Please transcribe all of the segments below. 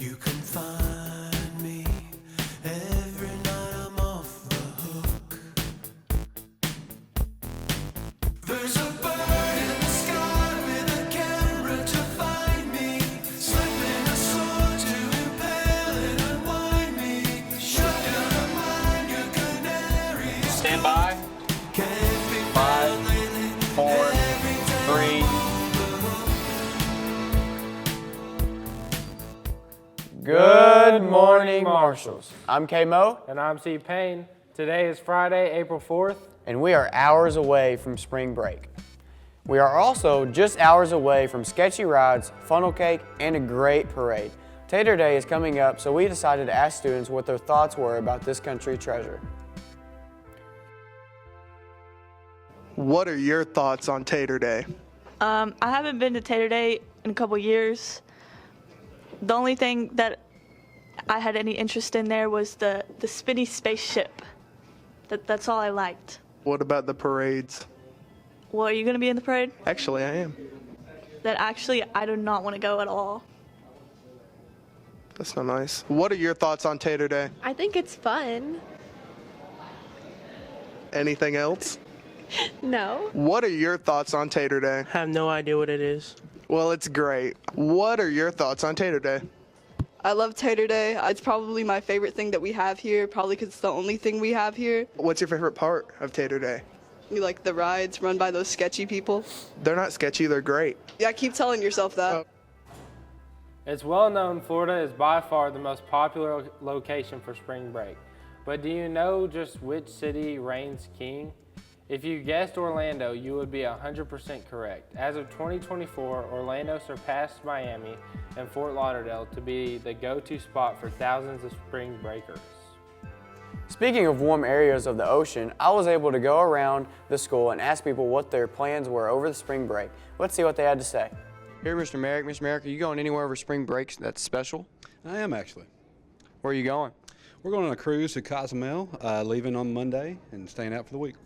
You can find me every night I'm off the hook. There's a bird in the sky with a camera to find me, slipping a sword to impale and unwind me. Shut down a mind, your canary. Stand by. 5, 4, 3. Good morning, Marshals. I'm K-Mo. And I'm C. Payne. Today is Friday, April 4th. And we are hours away from spring break. We are also just hours away from sketchy rides, funnel cake, and a great parade. Tater Day is coming up, so we decided to ask students what their thoughts were about this country treasure. What are your thoughts on Tater Day? I haven't been to Tater Day in a couple years. The only thing that I had any interest in there was the spinny spaceship. That's all I liked. What about the parades? Well, are you going to be in the parade? Actually, I am. Then actually, I do not want to go at all. That's not nice. What are your thoughts on Tater Day? I think it's fun. Anything else? No. What are your thoughts on Tater Day? I have no idea what it is. Well, it's great. What are your thoughts on Tater Day? I love Tater Day. It's probably my favorite thing that we have here, probably because it's the only thing we have here. What's your favorite part of Tater Day? You like the rides run by those sketchy people? They're not sketchy, they're great. Yeah, keep telling yourself that. It's well known Florida is by far the most popular location for spring break. But do you know just which city reigns king? If you guessed Orlando, you would be 100% correct. As of 2024, Orlando surpassed Miami and Fort Lauderdale to be the go-to spot for thousands of spring breakers. Speaking of warm areas of the ocean, I was able to go around the school and ask people what their plans were over the spring break. Let's see what they had to say. Here, Mr. Merrick. Mr. Merrick, are you going anywhere over spring breaks that's special? I am actually. Where are you going? We're going on a cruise to Cozumel, leaving on Monday and staying out for the week.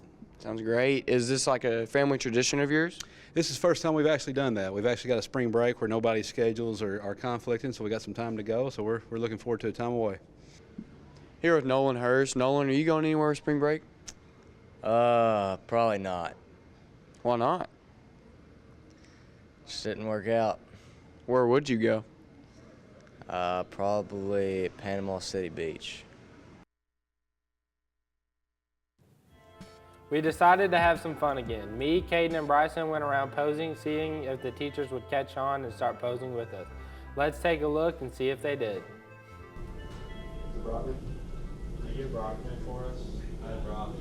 Sounds great. Is this like a family tradition of yours? This is the first time we've actually done that. We've actually got a spring break where nobody's schedules are conflicting, so we got some time to go, so we're looking forward to a time away. Here with Nolan Hurst. Nolan, are you going anywhere over spring break? Probably not. Why not? Just didn't work out. Where would you go? Probably Panama City Beach. We decided to have some fun again. Me, Caden, and Bryson went around posing, seeing if the teachers would catch on and start posing with us. Let's take a look and see if they did. Brbie, can you get Brbie for us? I have Brbie.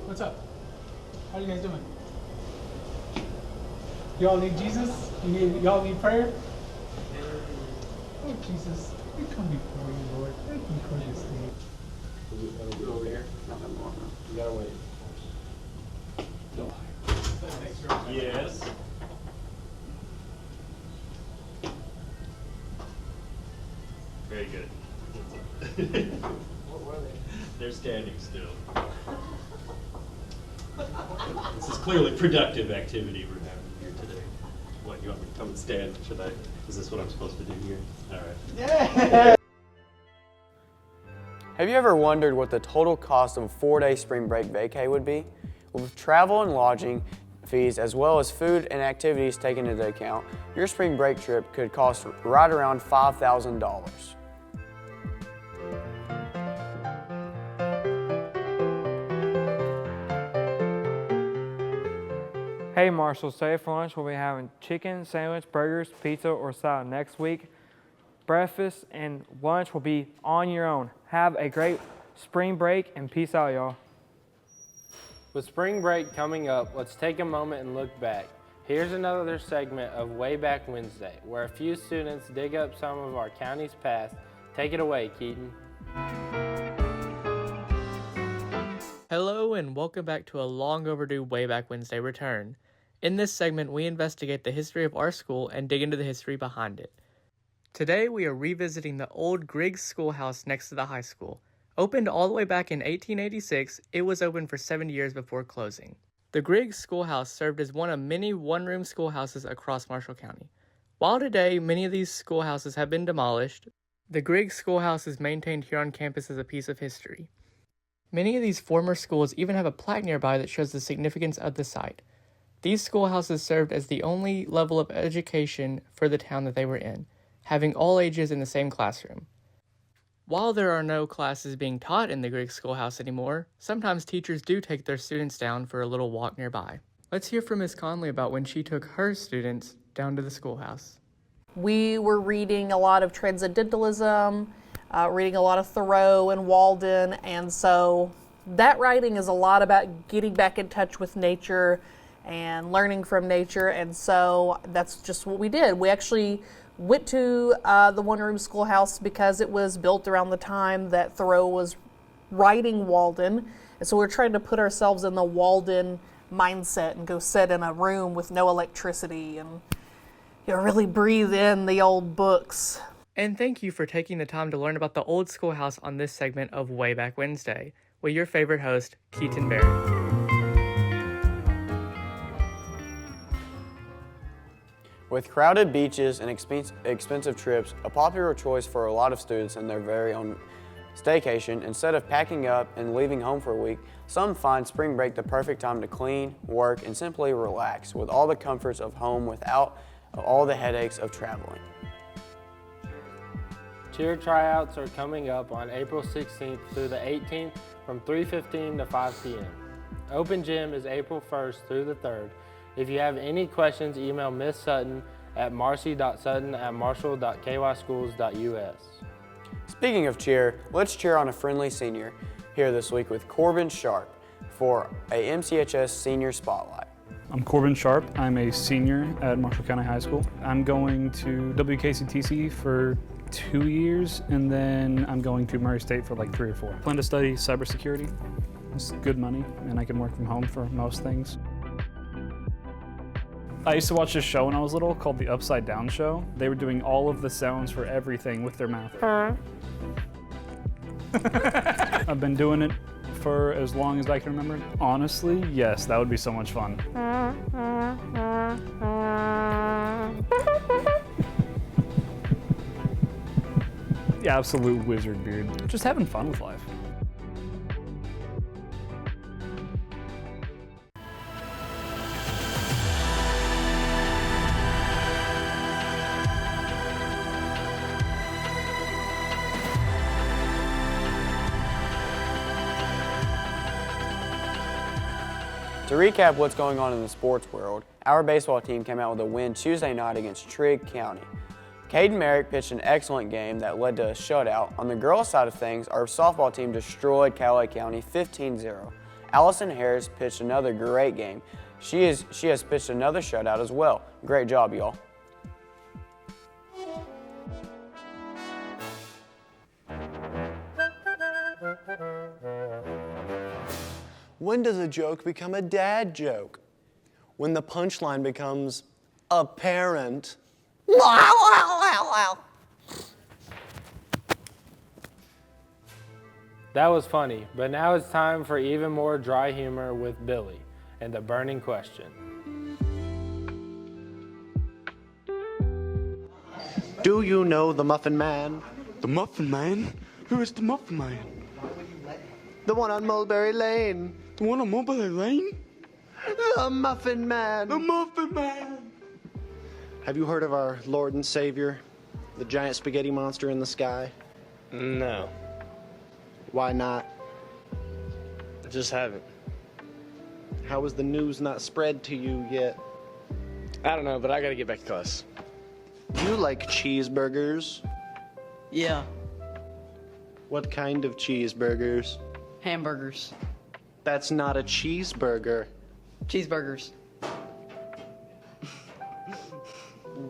What's up? How you guys doing? Y'all need Jesus? Y'all need prayer? Oh, Jesus, we come before you, Lord. Thank you for this day. Over here? Nothing more. You gotta wait. Yes. Very good. What were they? They're standing still. This is clearly productive activity we're having here today. What, you want me to come and stand? Should I? Is this what I'm supposed to do here? All right. Yeah. Have you ever wondered what the total cost of a 4-day spring break vacay would be? With travel and lodging fees, as well as food and activities taken into account, your spring break trip could cost right around $5,000. Hey Marshall, today for lunch we'll be having chicken, sandwich, burgers, pizza, or salad next week. Breakfast and lunch will be on your own. Have a great spring break and peace out, y'all. With spring break coming up, let's take a moment and look back. Here's another segment of Way Back Wednesday, where a few students dig up some of our county's past. Take it away, Keaton. Hello and welcome back to a long overdue Way Back Wednesday return. In this segment, we investigate the history of our school and dig into the history behind it. Today, we are revisiting the old Griggs Schoolhouse next to the high school. Opened all the way back in 1886, it was open for 7 years before closing. The Griggs Schoolhouse served as one of many one-room schoolhouses across Marshall County. While today, many of these schoolhouses have been demolished, the Griggs Schoolhouse is maintained here on campus as a piece of history. Many of these former schools even have a plaque nearby that shows the significance of the site. These schoolhouses served as the only level of education for the town that they were in, having all ages in the same classroom. While there are no classes being taught in the Griggs Schoolhouse anymore, sometimes teachers do take their students down for a little walk nearby. Let's hear from Ms. Conley about when she took her students down to the schoolhouse. We were reading a lot of Transcendentalism, reading a lot of Thoreau and Walden, and so that writing is a lot about getting back in touch with nature and learning from nature, and so that's just what we did. We actually went to the one-room schoolhouse because it was built around the time that Thoreau was writing Walden, and so we're trying to put ourselves in the Walden mindset and go sit in a room with no electricity and really breathe in the old books. And thank you for taking the time to learn about the old schoolhouse on this segment of Way Back Wednesday with your favorite host, Keaton Barrett. With crowded beaches and expensive trips, a popular choice for a lot of students in their very own staycation, instead of packing up and leaving home for a week, some find spring break the perfect time to clean, work, and simply relax with all the comforts of home without all the headaches of traveling. Cheer tryouts are coming up on April 16th through the 18th from 3:15 to 5 p.m. Open gym is April 1st through the 3rd. If you have any questions, email Miss Sutton at marcy.sutton@marshall.kyschools.us. Speaking of cheer, let's cheer on a friendly senior here this week with Corbin Sharp for a MCHS Senior Spotlight. I'm Corbin Sharp. I'm a senior at Marshall County High School. I'm going to WKCTC for 2 years, and then I'm going to Murray State for like 3 or 4. I plan to study cybersecurity. It's good money, and I can work from home for most things. I used to watch this show when I was little called The Upside Down Show. They were doing all of the sounds for everything with their mouth. I've been doing it for as long as I can remember. Honestly, yes, that would be so much fun. The absolute wizard beard. Just having fun with life. To recap what's going on in the sports world, our baseball team came out with a win Tuesday night against Trigg County. Caden Merrick pitched an excellent game that led to a shutout. On the girls' side of things, our softball team destroyed Callaway County 15-0. Allison Harris pitched another great game. She has pitched another shutout as well. Great job, y'all. When does a joke become a dad joke? When the punchline becomes apparent. That was funny, but now it's time for even more dry humor with Billy and the burning question. Do you know the Muffin Man? The Muffin Man? Who is the Muffin Man? The one on Mulberry Lane. The one on Mulberry Lane? The Muffin Man. The Muffin Man. Have you heard of our Lord and Savior, the giant spaghetti monster in the sky? No, Why not? I just haven't. How has the news not spread to you yet? I don't know, but I gotta get back to class. You like cheeseburgers? Yeah, What kind of cheeseburgers?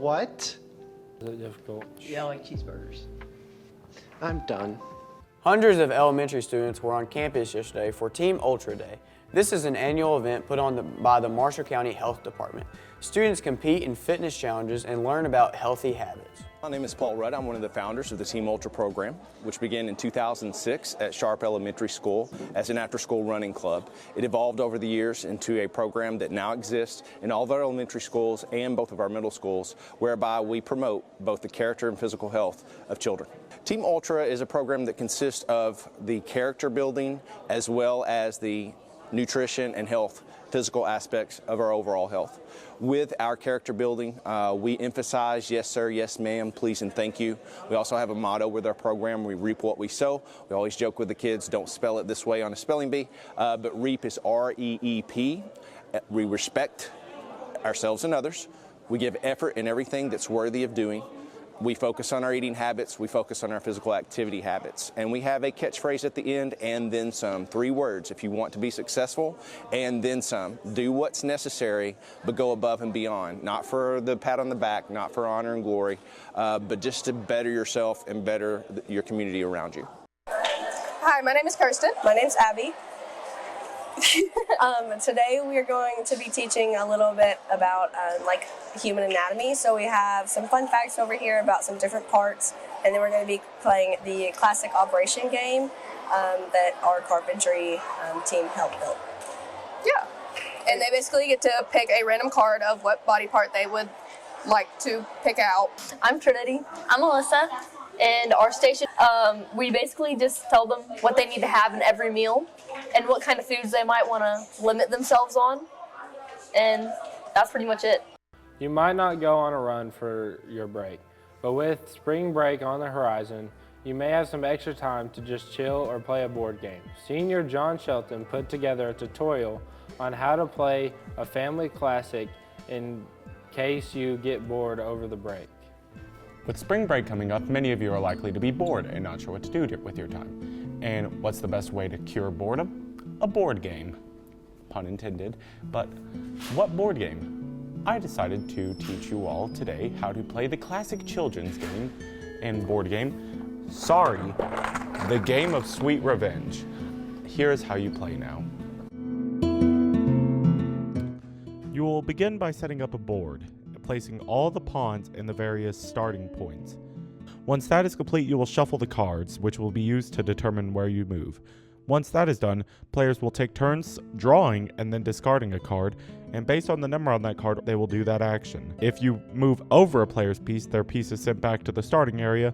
What? Is it difficult? Yeah, I like cheeseburgers. I'm done. Hundreds of elementary students were on campus yesterday for Team Ultra Day. This is an annual event put on by the Marshall County Health Department. Students compete in fitness challenges and learn about healthy habits. My name is Paul Rudd. I'm one of the founders of the Team Ultra program, which began in 2006 at Sharp Elementary School as an after-school running club. It evolved over the years into a program that now exists in all of our elementary schools and both of our middle schools, whereby we promote both the character and physical health of children. Team Ultra is a program that consists of the character building as well as the nutrition and health physical aspects of our overall health. With our character building, we emphasize yes sir, yes ma'am, please and thank you. We also have a motto with our program, we reap what we sow. We always joke with the kids, don't spell it this way on a spelling bee, but reap is R-E-E-P. We respect ourselves and others. We give effort in everything that's worthy of doing. We focus on our eating habits, we focus on our physical activity habits, and we have a catchphrase at the end, and then some. 3 words, if you want to be successful, and then some. Do what's necessary, but go above and beyond. Not for the pat on the back, not for honor and glory, but just to better yourself and better your community around you. Hi, my name is Kirsten. My name's Abby. Today we are going to be teaching a little bit about like human anatomy. So we have some fun facts over here about some different parts, and then we're going to be playing the classic operation game that our carpentry team helped build. Yeah, and they basically get to pick a random card of what body part they would like to pick out. I'm Trinity. I'm Melissa. And our station, we basically just tell them what they need to have in every meal and what kind of foods they might want to limit themselves on. And that's pretty much it. You might not go on a run for your break, but with spring break on the horizon, you may have some extra time to just chill or play a board game. Senior John Shelton put together a tutorial on how to play a family classic in case you get bored over the break. With spring break coming up, many of you are likely to be bored and not sure what to do with your time. And what's the best way to cure boredom? A board game. Pun intended. But what board game? I decided to teach you all today how to play the classic children's game and board game, sorry, the game of sweet revenge. Here's how you play now. You will begin by setting up a board, placing all the pawns in the various starting points. Once that is complete, you will shuffle the cards, which will be used to determine where you move. Once that is done, players will take turns drawing and then discarding a card, and based on the number on that card, they will do that action. If you move over a player's piece, their piece is sent back to the starting area.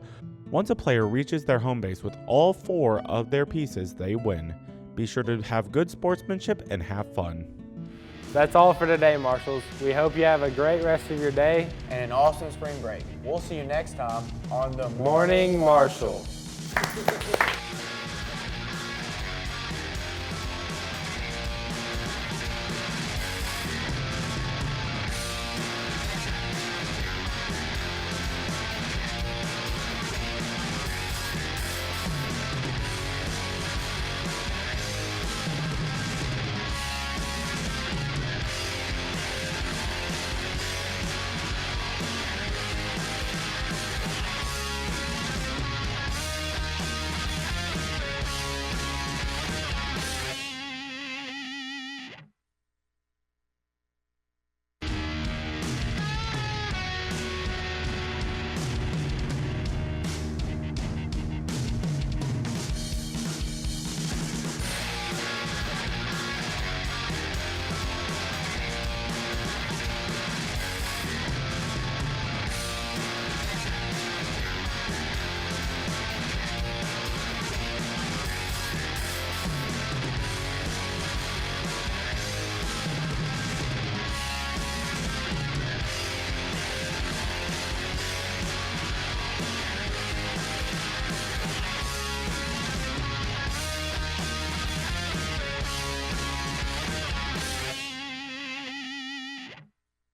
Once a player reaches their home base with all 4 of their pieces, they win. Be sure to have good sportsmanship and have fun. That's all for today, Marshals. We hope you have a great rest of your day and an awesome spring break. We'll see you next time on the Morning Marshal.